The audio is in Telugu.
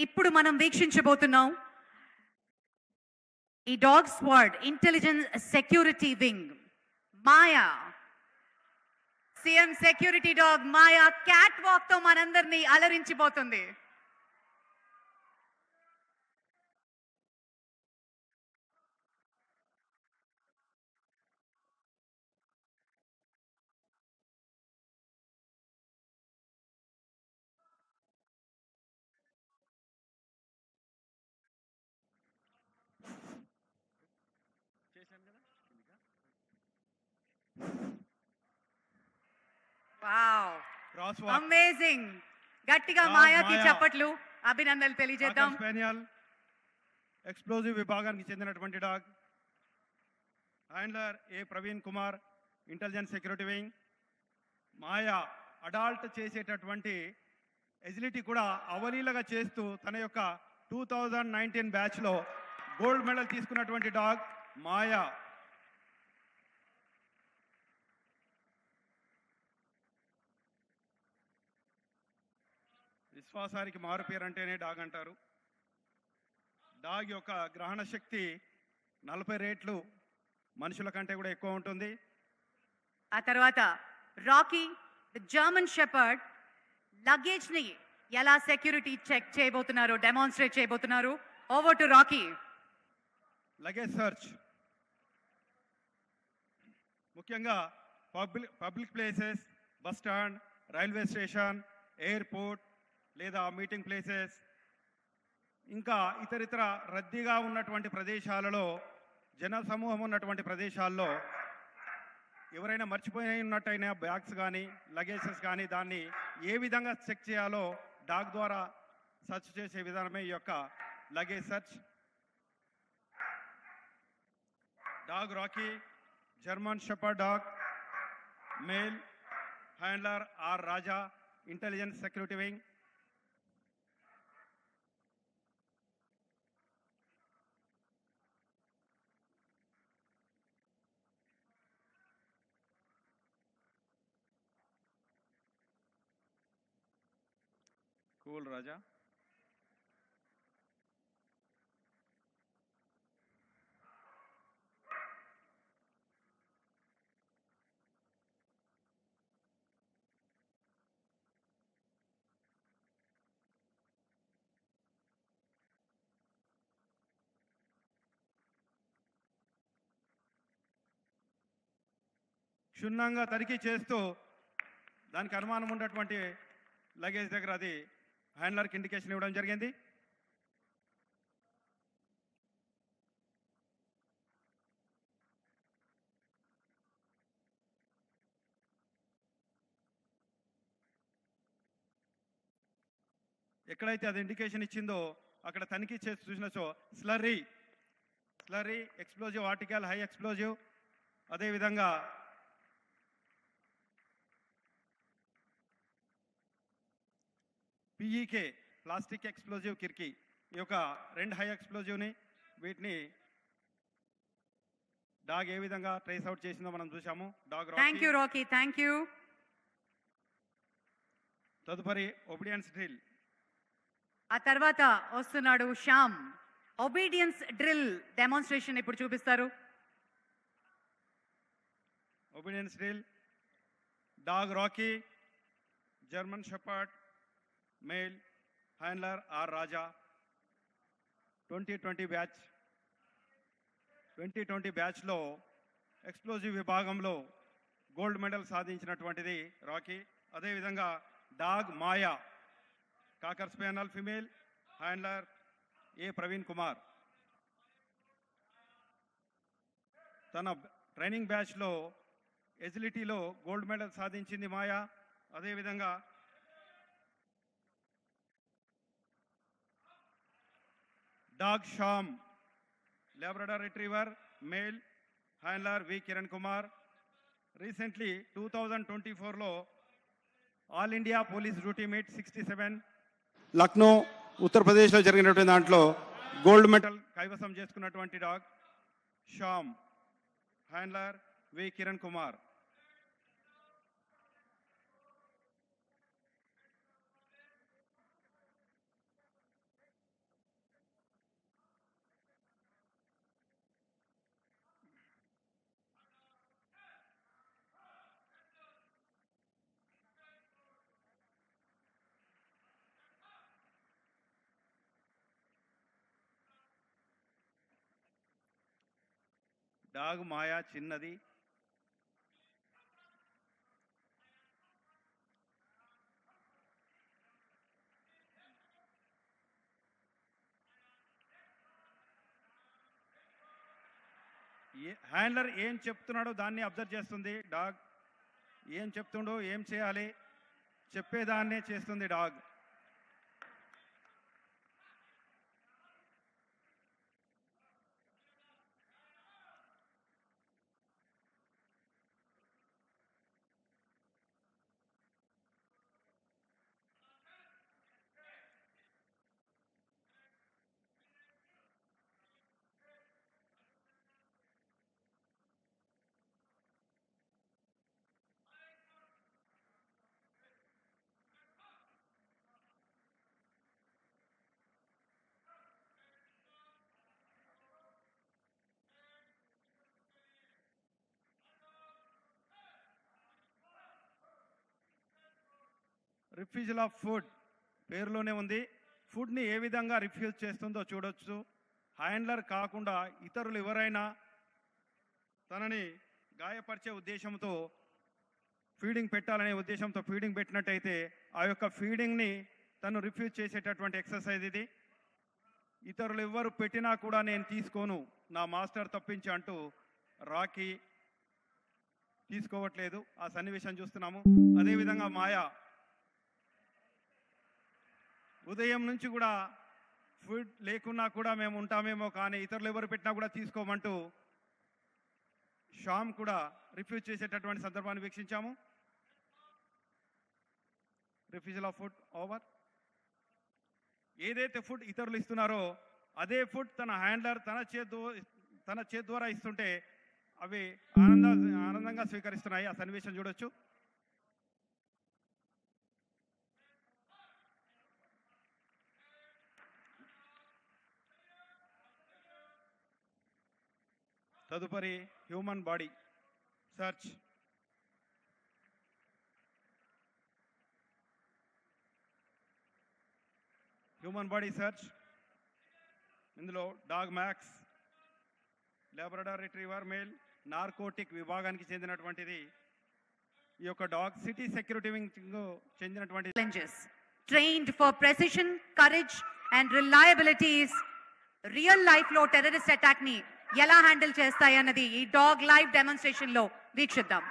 ఇప్పుడు మనం వీక్షించబోతున్నాం ఈ dog squad intelligence security wing Maya CM security dog Maya cat walk తో మనందరినీ అలరించిపోతుంది. Wow, amazing. గట్టిగా మాయాకి చప్పట్లు, అభినందనలు తెలియజేద్దాం. స్పానియల్ ఎక్స్ప్లోజివ్ విభాగానికి చెందినటువంటి dog handler A Praveen Kumar, intelligence security wing. Maya adult చేసేటటువంటి ఎజిలిటీ కూడా అవలీలగా చేస్తూ తన యొక్క 2019 బ్యాచ్లో గోల్డ్ మెడల్ తీసుకున్నటువంటి డాగ్ మాయా. విశ్వాసానికి మారు పేరు అంటేనే డాగ్ అంటారు. డాగ్ యొక్క గ్రహణ శక్తి 40 రెట్లు మనుషుల కంటే కూడా ఎక్కువ ఉంటుంది. ఆ తర్వాత రాకీ జర్మన్ షెపర్డ్ లగేజ్ ని ఎలా సెక్యూరిటీ చెక్ చేయబోతున్నారు, డెమాన్స్ట్రేట్ చేయబోతున్నారు. Over to Rocky. Luggage search ముఖ్యంగా public places, bus stand, railway station, airport లేదా మీటింగ్ ప్లేసెస్, ఇంకా ఇతరితర రద్దీగా ఉన్నటువంటి ప్రదేశాలలో, జన సమూహం ఉన్నటువంటి ప్రదేశాల్లో ఎవరైనా మర్చిపోయి ఉన్నట్టయినా బ్యాగ్స్ కానీ లగేజెస్ కానీ దాన్ని ఏ విధంగా చెక్ చేయాలో డాగ్ ద్వారా సర్చ్ చేసే విధానమే ఈ యొక్క luggage search. Dog Rocky German shepherd dog male, handler R Raja, intelligence security wing. Cool Raja. క్షుణ్ణంగా తనిఖీ చేస్తూ దానికి అనుమానం ఉన్నటువంటి లగేజ్ దగ్గర అది హ్యాండ్లర్కి ఇండికేషన్ ఇవ్వడం జరిగింది. ఎక్కడైతే అది ఇండికేషన్ ఇచ్చిందో అక్కడ తనిఖీ చేసి చూసినచో slurry explosive article, high explosive, అదేవిధంగా పిఈకే ప్లాస్టిక్ ఎక్స్ప్లోజివ్ కిర్కీ, ఈ యొక్క 2 హై ఎక్స్ప్లోజివ్ని వీటిని డాగ్ ఏ విధంగా ట్రేస్ అవుట్ చేసిందో మనం చూసాము. Dog Rocky thank you. తదుపరి ఒబీడియన్స్ డ్రిల్. ఆ తర్వాత వస్తున్నాడు శ్యామ్. ఒబీడియన్స్ డ్రిల్ డెమాన్స్ట్రేషన్ ఇప్పుడు చూపిస్తారు. Obedience drill dog Rocky German shepherd male, handler R Raja, 2020 బ్యాచ్లో ఎక్స్ప్లోజివ్ విభాగంలో గోల్డ్ మెడల్ సాధించినటువంటిది రాకీ. అదేవిధంగా dog Maya cocker spaniel female, handler A Praveen Kumar. తన ట్రైనింగ్ బ్యాచ్లో ఎజిలిటీలో గోల్డ్ మెడల్ సాధించింది మాయా. అదేవిధంగా dog Shyam Labrador retriever male, handler V Kiran Kumar. Recently 2024లో all India police duty meet 67 Lucknow ఉత్తరప్రదేశ్లో జరిగినటువంటి దాంట్లో గోల్డ్ మెడల్ కైవసం చేసుకున్నటువంటి dog Shyam, handler V Kiran Kumar. Dog మాయా చిన్నది. హ్యాండ్లర్ ఏం చెప్తున్నాడో దాన్ని అబ్జర్వ్ చేస్తుంది డాగ్. ఏం చెప్తుండో ఏం చేయాలి చెప్పేదాన్నే చేస్తుంది డాగ్. రిఫ్యూజల్ ఆఫ్ ఫుడ్ పేరులోనే ఉంది. ఫుడ్ని ఏ విధంగా రిఫ్యూజ్ చేస్తుందో చూడొచ్చు. హ్యాండ్లర్ కాకుండా ఇతరులు ఎవరైనా తనని గాయపరిచే ఉద్దేశంతో ఫీడింగ్ పెట్టాలనే ఉద్దేశంతో ఫీడింగ్ పెట్టినట్టయితే ఆ యొక్క ఫీడింగ్ని తను రిఫ్యూజ్ చేసేటటువంటి ఎక్సర్సైజ్ ఇది. ఇతరులు ఎవ్వరు పెట్టినా కూడా నేను తీసుకోను నా మాస్టర్ తప్పించి అంటూ రాకీ తీసుకోవట్లేదు. ఆ సన్నివేశం చూస్తున్నాము. అదేవిధంగా మాయా ఉదయం నుంచి కూడా ఫుడ్ లేకున్నా కూడా మేము ఉంటామేమో కానీ ఇతరులు ఎవరు పెట్టినా కూడా తీసుకోమంటూ శ్యామ్ కూడా రిఫ్యూజ్ చేసేటటువంటి సందర్భాన్ని వీక్షించాము. Refusal of food over. ఏదైతే ఫుడ్ ఇతరులు ఇస్తున్నారో అదే ఫుడ్ తన హ్యాండ్లర్ తన చేతి ద్వారా ఇస్తుంటే అవి ఆనందంగా స్వీకరిస్తున్నాయి. ఆ సన్నివేశం చూడొచ్చు. తదుపరి human body search. Human body search ఇందులో dog Max Labrador retriever male narcotic విభాగానికి చెందినటువంటిది. ఈ యొక్క డాగ్ సిటీ సెక్యూరిటీ వింగ్ చెందినటువంటి trained for precision, courage and reliabilities. Real life లో టెర్రరిస్ట్ అటాక్ ని ఎలా హ్యాండిల్ చేస్తాయన్నది ఈ డాగ్ లైవ్ డెమాన్స్ట్రేషన్ లో వీక్షిద్దాం.